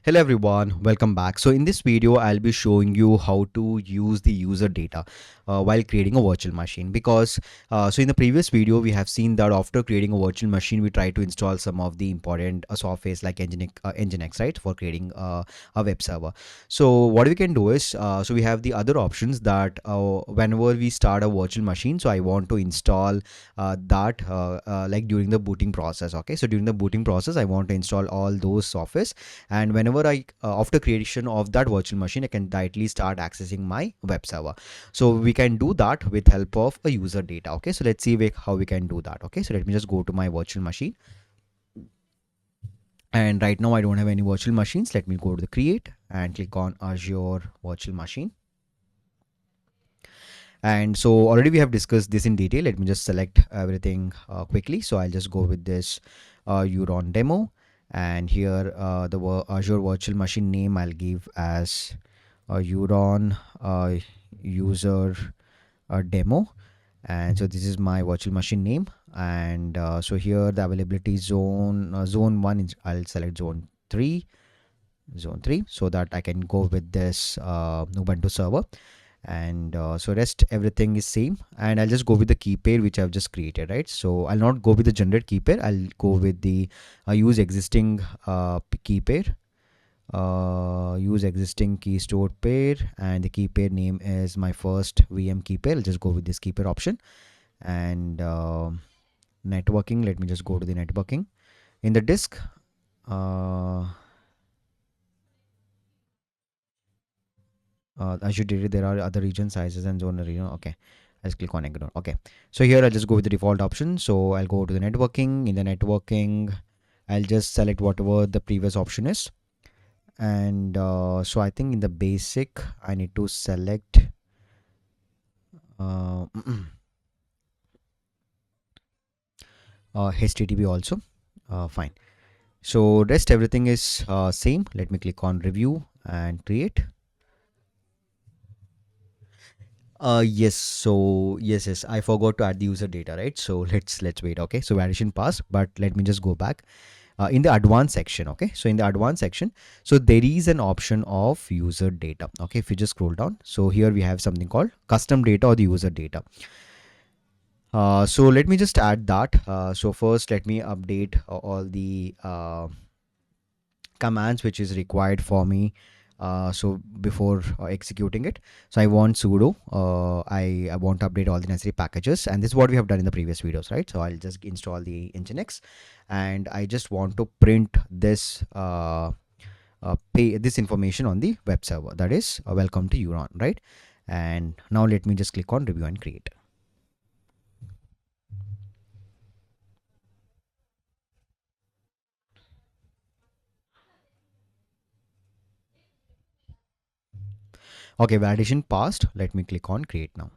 Hello everyone, welcome back. So in this video, I'll be showing you how to use the user data while creating a virtual machine. Because so in the previous video, we have seen that after creating a virtual machine, we try to install some of the important softwares like Nginx, right, for creating a web server. So what we can do is, so we have the other options that whenever we start a virtual machine, so I want to install that like during the booting process. Okay, so during the booting process, I want to install all those softwares, and whenever I after creation of that virtual machine, I can directly start accessing my web server. So we can do that with help of a user data. Okay, so let's see how we can do that. Okay, so let me just go to my virtual machine, and right now I don't have any virtual machines. Let me go to the create and click on Azure Virtual Machine. And so already we have discussed this in detail. Let me just select everything quickly. So I'll just go with this Euron demo, and here the Azure Virtual Machine name I'll give as Euron user demo. And so this is my virtual machine name. And so here the availability zone, zone 1 is, I'll select zone 3, so that I can go with this Ubuntu server. And so rest everything is same, and I'll just go with the key pair which I've just created, right? So I'll not go with the generate key pair. I'll go with the use existing key pair, use existing key stored pair, and the key pair name is my first VM key pair. I'll just go with this key pair option. And networking, let me just go to the networking in the disk. As you did it, there are other region sizes and zone region. Okay, let's click on ignore. Okay, so here I'll just go with the default option. So I'll go to the networking. In the networking, I'll just select whatever the previous option is. And so I think in the basic, I need to select uh, HTTP also. Fine. So rest everything is same. Let me click on review and create. Yes. So yes, I forgot to add the user data, right? So let's wait. Okay. So validation passed, but let me just go back in the advanced section. Okay. So in the advanced section, so there is an option of user data. Okay. If you just scroll down, so here we have something called custom data or the user data. So let me just add that. So first, let me update all the commands which is required for me, so before executing it. So I want sudo, I want to update all the necessary packages, and this is what we have done in the previous videos, right? So I'll just install the Nginx, and I just want to print this pay this information on the web server, that is welcome to Euron, right? And now let me just click on review and create. Okay, validation passed. Let me click on create now.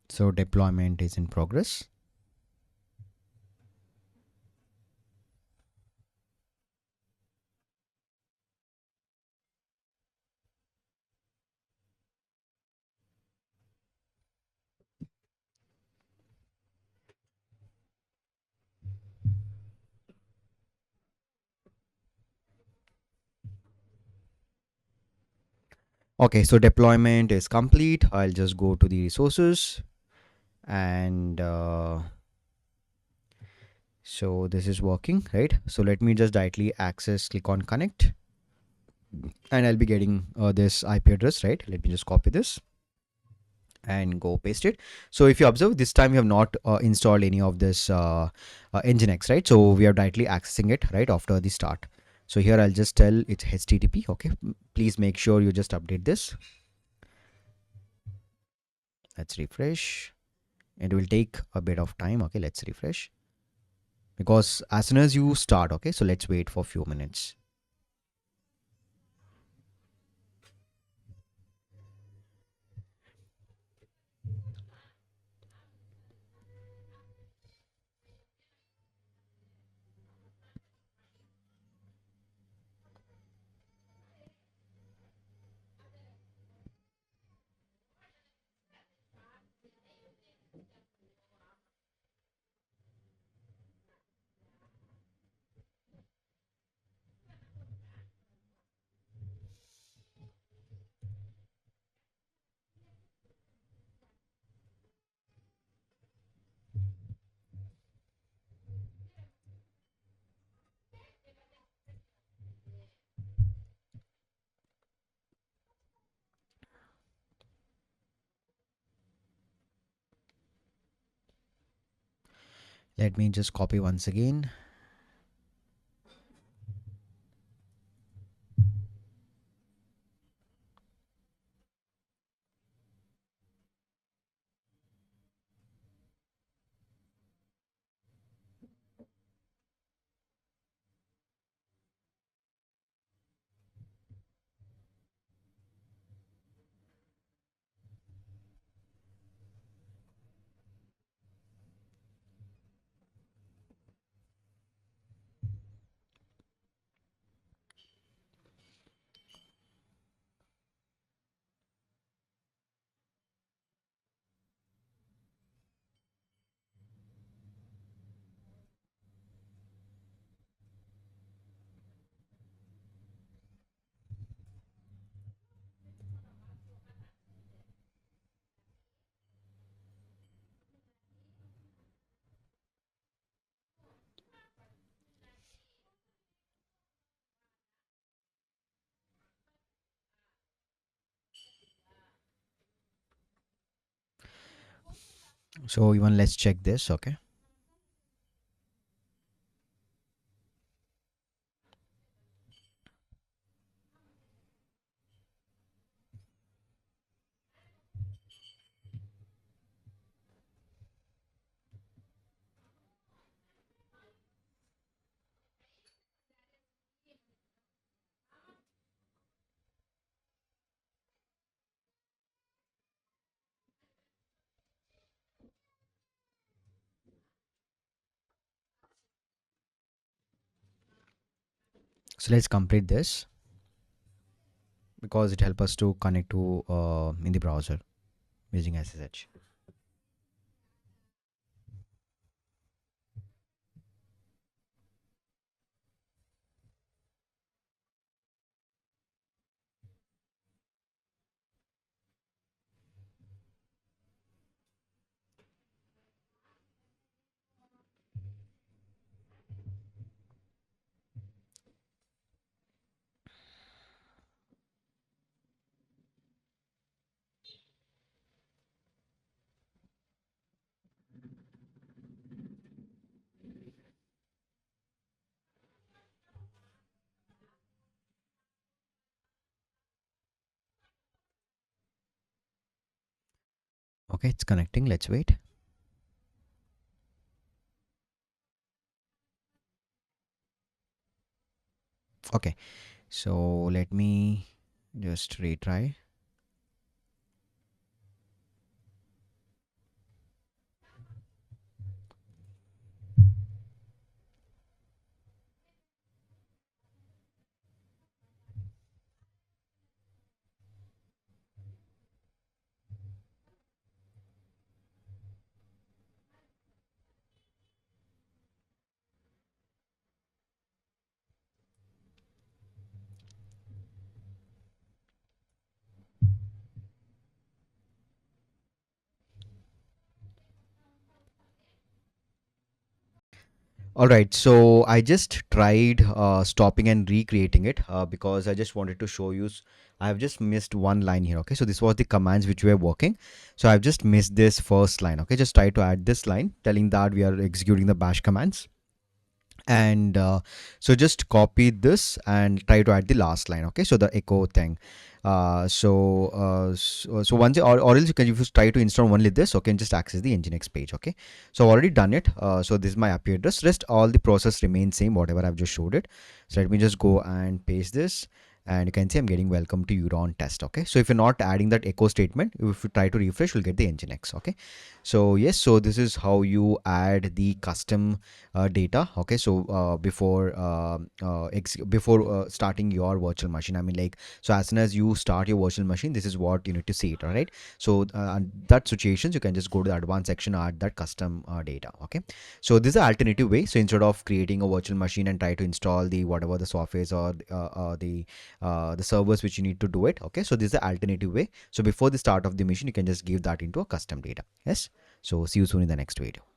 So deployment is in progress. Okay, so deployment is complete. I'll just go to the resources, and so this is working, right? So let me just directly access, click on connect, and I'll be getting this IP address, right? Let me just copy this and go paste it. So if you observe, this time we have not installed any of this Nginx, right? So we are directly accessing it right after the start. So here I'll just tell it's HTTP. Okay, please make sure you just update this. Let's refresh. It will take a bit of time. Okay, let's refresh, because as soon as you start, okay, so let's wait for a few minutes. Let me just copy once again. So even let's check this. Okay. So let's complete this because it helps us to connect to in the browser using SSH. Okay, it's connecting. Let's wait. Okay, so let me just retry. All right, so I just tried stopping and recreating it because I just wanted to show you. I've just missed one line here. Okay, so this was the commands which were working. So I've just missed this first line. Okay, just try to add this line telling that we are executing the bash commands. And so just copy this and try to add the last line. Okay, so the echo thing. So once or else you can, if you try to install only this, okay, and just access the nginx page. Okay, so I've already done it. So this is my IP address. Rest all the process remains same, whatever I've just showed it. So let me just go and paste this, and you can see I'm getting welcome to Euron test. Okay, so if you're not adding that echo statement, if you try to refresh, you'll get the nginx. Okay, so yes, so this is how you add the custom data. Okay, so before starting your virtual machine, I mean, like, so as soon as you start your virtual machine, this is what you need to see it. All right, so and that situations, you can just go to the advanced section, add that custom data. Okay, so this is an alternative way. So instead of creating a virtual machine and try to install the whatever the softwares or the servers which you need to do it. Okay, so this is the alternative way. So before the start of the mission, you can just give that into a custom data. Yes, so see you soon in the next video.